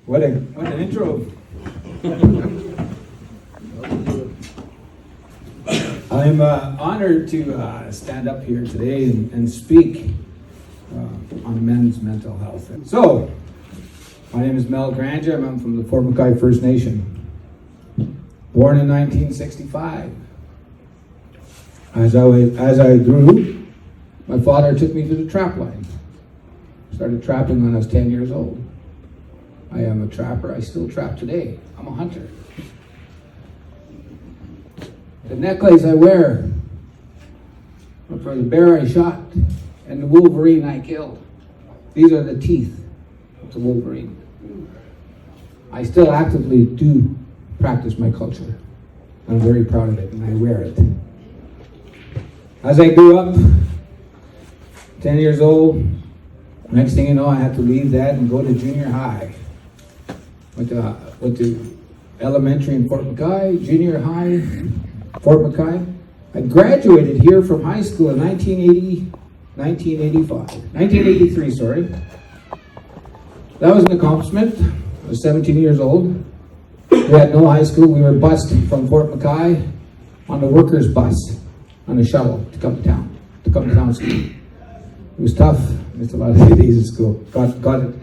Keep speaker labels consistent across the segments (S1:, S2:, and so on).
S1: What an intro. I'm honored to stand up here today and speak on men's mental health. So, my name is Mel Grandjamb. I'm from the Fort McMurray First Nation. Born in 1965. As I grew, my father took me to the trap line. Started trapping when I was 10 years old. I am a trapper. I still trap today. I'm a hunter. The necklace I wear are for the bear I shot and the wolverine I killed. These are the teeth of the wolverine. I still actively do practice my culture. I'm very proud of it and I wear it. As I grew up, 10 years old, next thing you know, I had to leave that and go to junior high. Went to elementary in Fort McMurray, junior high, Fort McMurray. I graduated here from high school in 1983, sorry. That was an accomplishment. I was 17 years old. We had no high school. We were bused from Fort McMurray on the workers' bus, on a shuttle to come to town school. It was tough. Missed a lot of days at school. Got it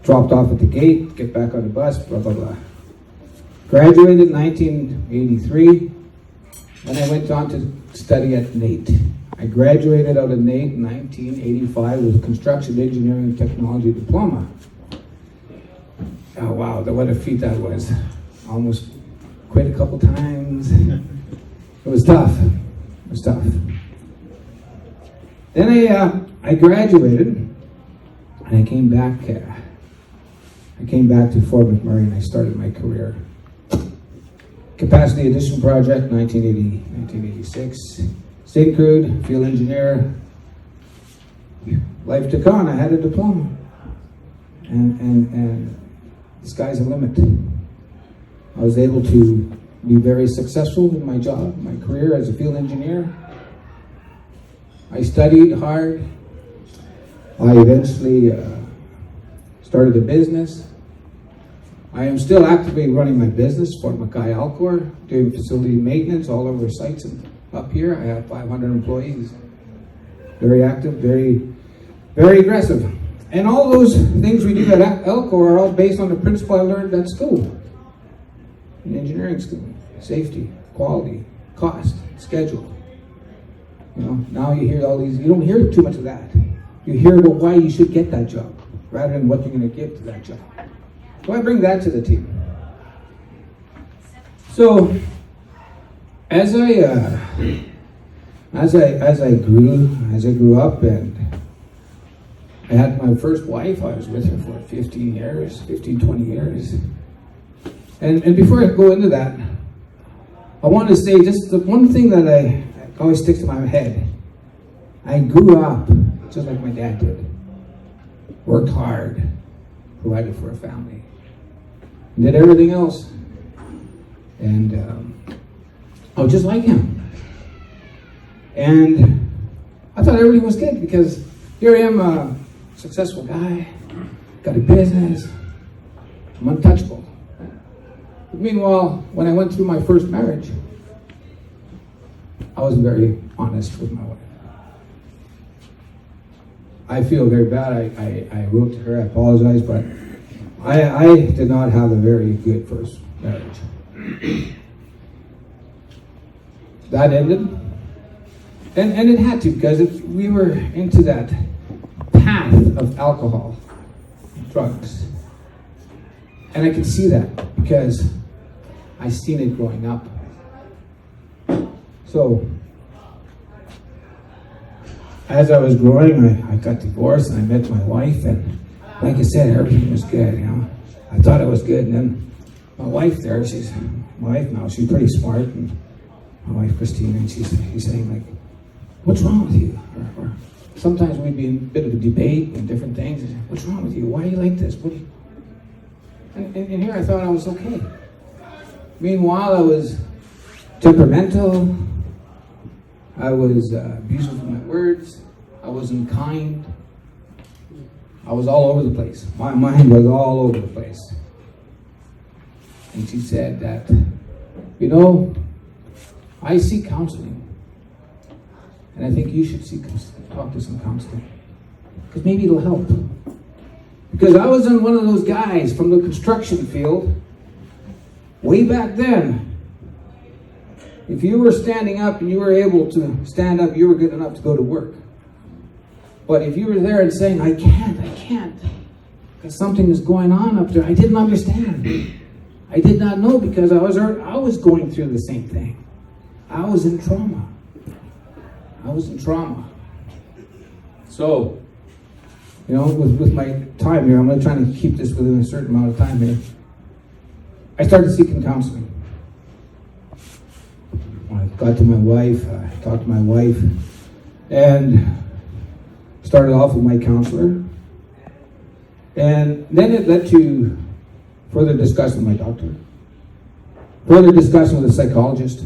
S1: dropped off at the gate, get back on the bus, blah, blah, blah. Graduated in 1983, and I went on to study at NAIT. I graduated out of NAIT in 1985 with a construction engineering technology diploma. Oh wow, what a feat that was. Almost quit a couple times. It was tough. Then I graduated, and I came back to Fort McMurray and I started my career. Capacity Addition Project, 1986. State Crude, field engineer. Life took on, I had a diploma. And the sky's the limit. I was able to be very successful in my job, my career as a field engineer. I studied hard. I eventually started a business. I am still actively running my business, Fort McMurray Alcor, doing facility maintenance all over sites up here. I have 500 employees. Very active, very, very aggressive. And all those things we do at Alcor are all based on the principle I learned at school, in engineering school. Safety, quality, cost, schedule. You know, now you hear all these, you don't hear too much of that. You hear about why you should get that job, rather than what you're going to give to that job. So I bring that to the team. So as I grew up, and I had my first wife. I was with her for 15 years, 20 years. And before I go into that, I want to say just the one thing that I always sticks to my head. I grew up just like my dad did. Worked hard, provided for a family, and did everything else. And I was just like him. And I thought everything was good because here I am, a successful guy, got a business, I'm untouchable. But meanwhile, when I went through my first marriage, I wasn't very honest with my wife. I feel very bad. I wrote to her, I apologize, but I did not have a very good first marriage. That ended. And it had to, because we were into that path of alcohol, drugs. And I could see that because I seen it growing up. So, as I was growing, I got divorced and I met my wife, and like I said, everything was good, you know. I thought it was good, and then my wife there, she's my wife now, she's pretty smart, and my wife Christine, and she's saying like, what's wrong with you? Or sometimes we'd be in a bit of a debate and different things. What's wrong with you? Why are you like this? What do you... And here I thought I was okay. Meanwhile, I was temperamental. I was abusive with my words. I wasn't kind. I was all over the place. My mind was all over the place. And she said that, you know, I seek counseling. And I think you should talk to some counseling. Because maybe it'll help. Because I was in one of those guys from the construction field way back then. If you were standing up and you were able to stand up, you were good enough to go to work. But if you were there and saying, I can't, because something is going on up there, I didn't understand. I did not know because I was going through the same thing. I was in trauma. So, you know, with my time here, I'm going to try to keep this within a certain amount of time here. I started seeking counseling. When I got to my wife, I talked to my wife, and started off with my counselor. And then it led to further discussion with my doctor, further discussion with a psychologist,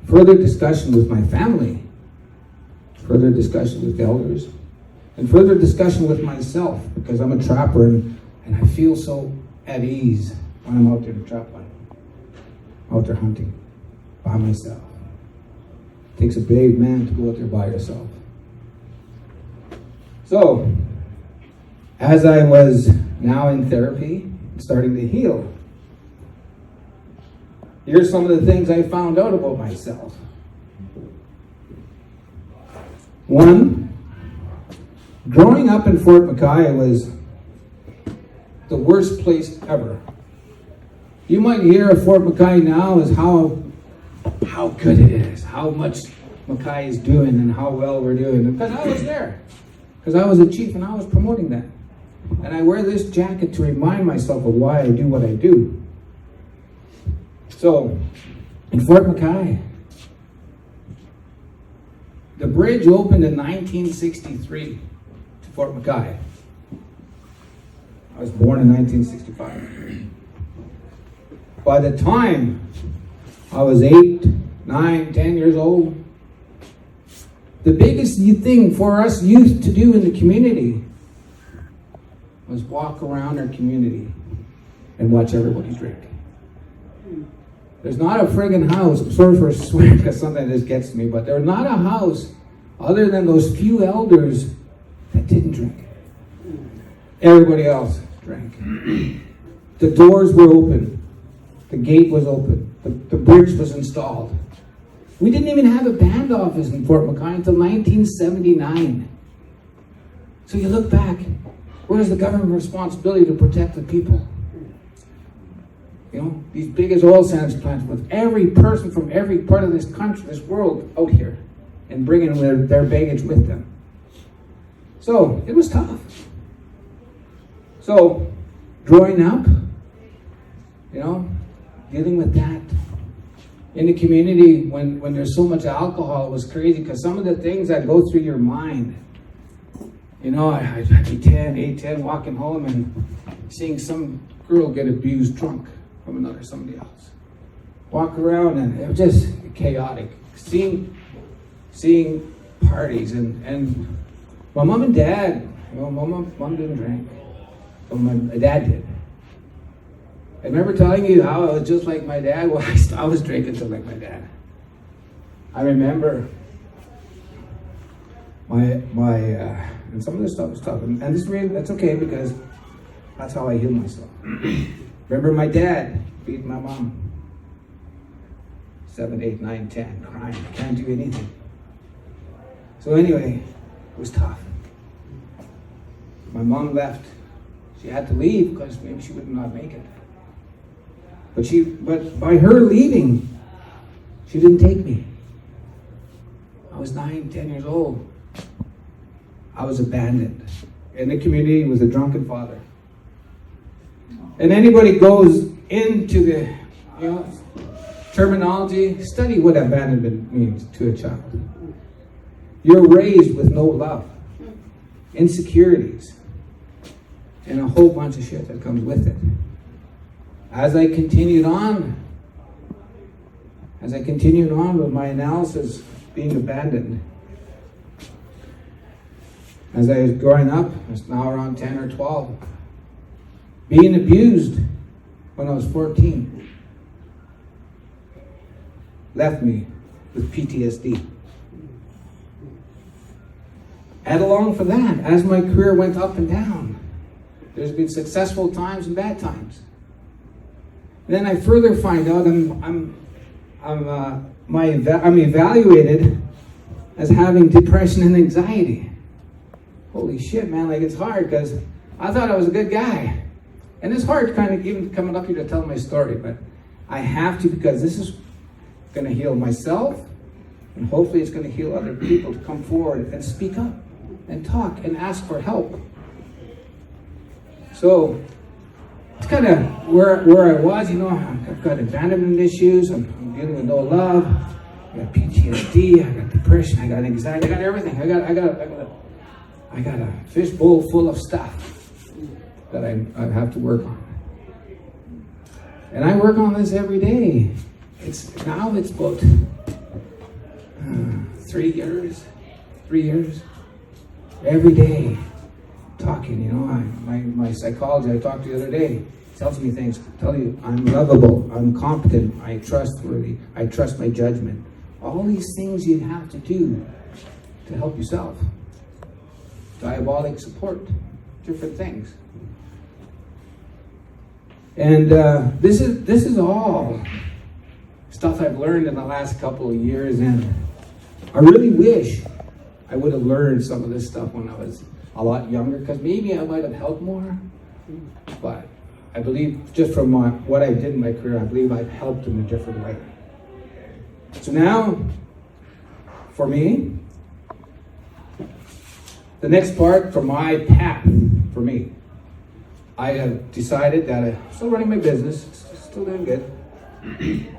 S1: further discussion with my family, further discussion with the elders, and further discussion with myself, because I'm a trapper and I feel so at ease when I'm out there in the trap line, out there hunting by myself. It takes a big man to go out there by yourself. So, as I was now in therapy, starting to heal, here's some of the things I found out about myself. One, growing up in Fort McMurray was the worst place ever. You might hear of Fort McMurray now as how good it is, how much McKay is doing and how well we're doing. Because I was there. Because I was a chief and I was promoting that. And I wear this jacket to remind myself of why I do what I do. So, in Fort McMurray, the bridge opened in 1963 to Fort McMurray. I was born in 1965. By the time I was 8, 9, 10 years old, the biggest thing for us youth to do in the community was walk around our community and watch everybody drink. There's not a friggin' house, I'm sorry for swearing because sometimes this gets to me, but there's not a house other than those few elders that didn't drink. Everybody else drank. The doors were open. The gate was open. The bridge was installed. We didn't even have a band office in Fort McMurray until 1979. So you look back, where's the government responsibility to protect the people? You know, these biggest oil sands plants with every person from every part of this country, this world out here, and bringing their baggage with them. So it was tough. So growing up, you know, dealing with that in the community when there's so much alcohol, it was crazy because some of the things that go through your mind, you know, I'd be 10, walking home and seeing some girl get abused drunk from somebody else. Walk around and it was just chaotic. Seeing parties and my mom and dad, you know, mom didn't drink, but my dad did. I remember telling you how I was just like my dad. Well, I was drinking just like my dad. I remember and some of this stuff was tough, and this really, that's okay because that's how I heal myself. Remember my dad beat my mom. 7, 8, 9, 10, crying, can't do anything. So anyway, it was tough. My mom left. She had to leave because maybe she would not make it. But by her leaving, she didn't take me. I was 9, 10 years old. I was abandoned in the community with a drunken father. And anybody goes into the, you know, terminology, study what abandonment means to a child. You're raised with no love, insecurities, and a whole bunch of shit that comes with it. As I continued on with my analysis being abandoned, as I was growing up, I was now around 10 or 12, being abused when I was 14 left me with PTSD. Add along for that, as my career went up and down, there's been successful times and bad times. Then I further find out I'm evaluated as having depression and anxiety. Holy shit, man, like it's hard because I thought I was a good guy. And it's hard kind of even coming up here to tell my story, but I have to because this is going to heal myself and hopefully it's going to heal other people to come forward and speak up and talk and ask for help. So it's kind of where I was, you know, I've got abandonment issues, I'm dealing with no love, I got PTSD, I got depression, I got anxiety, I got everything. I got a fishbowl full of stuff that I have to work on. And I work on this every day. It's about 3 years, every day, talking, you know, my psychologist I talked to the other day tells me things, tell you I'm lovable, I'm competent, I'm trustworthy, I trust my judgment. All these things you have to do to help yourself. Diabolic support, different things. And this is all stuff I've learned in the last couple of years, and I really wish I would have learned some of this stuff when I was a lot younger, because maybe I might have helped more. But I believe just from what I did in my career, I believe I've helped in a different way. So now, for me, the next part for my path, for me, I have decided that I'm still running my business, still doing good,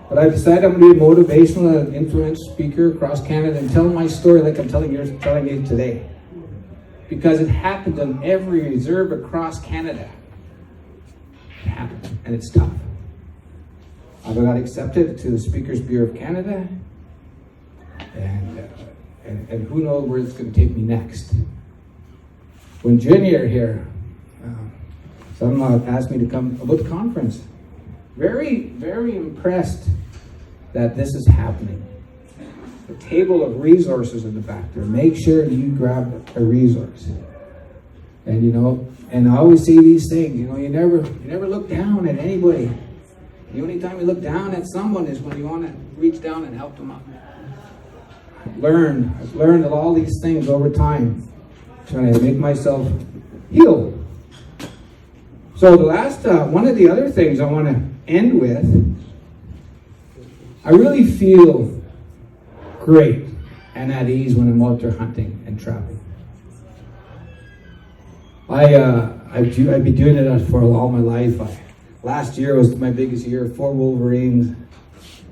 S1: but I've decided I'm going to be a motivational and influence speaker across Canada and tell my story like I'm telling you today. Because it happened on every reserve across Canada. It happened, and it's tough. I got accepted to the Speakers Bureau of Canada, and who knows where it's going to take me next. When Junior here, someone asked me to come about the conference. Very, very impressed that this is happening. The table of resources in the back there. Make sure you grab a resource. And you know, and I always say these things, you know, you never look down at anybody. The only time you look down at someone is when you want to reach down and help them up. I've learned all these things over time, trying to make myself heal. So the last, one of the other things I want to end with, I really feel great and at ease when I'm out there hunting and trapping. I've been doing it for all my life. Last year was my biggest year, 4 wolverines.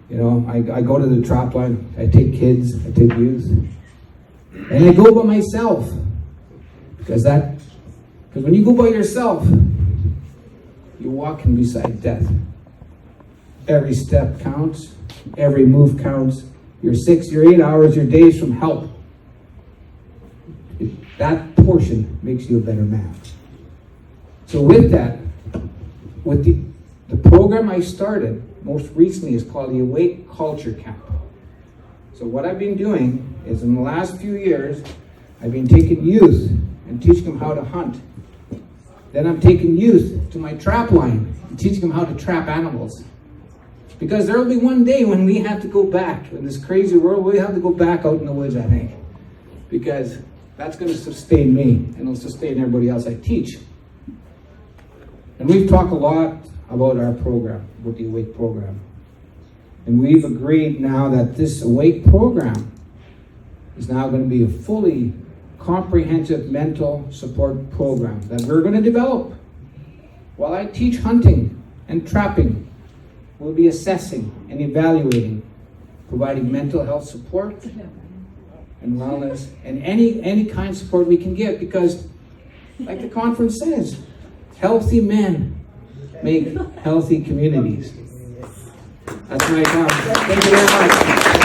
S1: You know, I go to the trap line, I take kids, I take youth, and I go by myself. Because when you go by yourself, you're walking beside death. Every step counts, every move counts. Your 6, your 8 hours, your days from help. That portion makes you a better man. So with that, with the program I started most recently is called the Awake Culture Camp. So what I've been doing is in the last few years, I've been taking youth and teaching them how to hunt. Then I'm taking youth to my trap line and teaching them how to trap animals. Because there will be one day when we have to go back in this crazy world, we have to go back out in the woods, I think. Because that's going to sustain me and it'll sustain everybody else I teach. And we've talked a lot about our program, about the Awake program. And we've agreed now that this Awake program is now going to be a fully comprehensive mental support program that we're going to develop. While I teach hunting and trapping, we'll be assessing and evaluating, providing mental health support and wellness and any kind of support we can give, because like the conference says, healthy men make healthy communities. That's my comment. Thank you very much.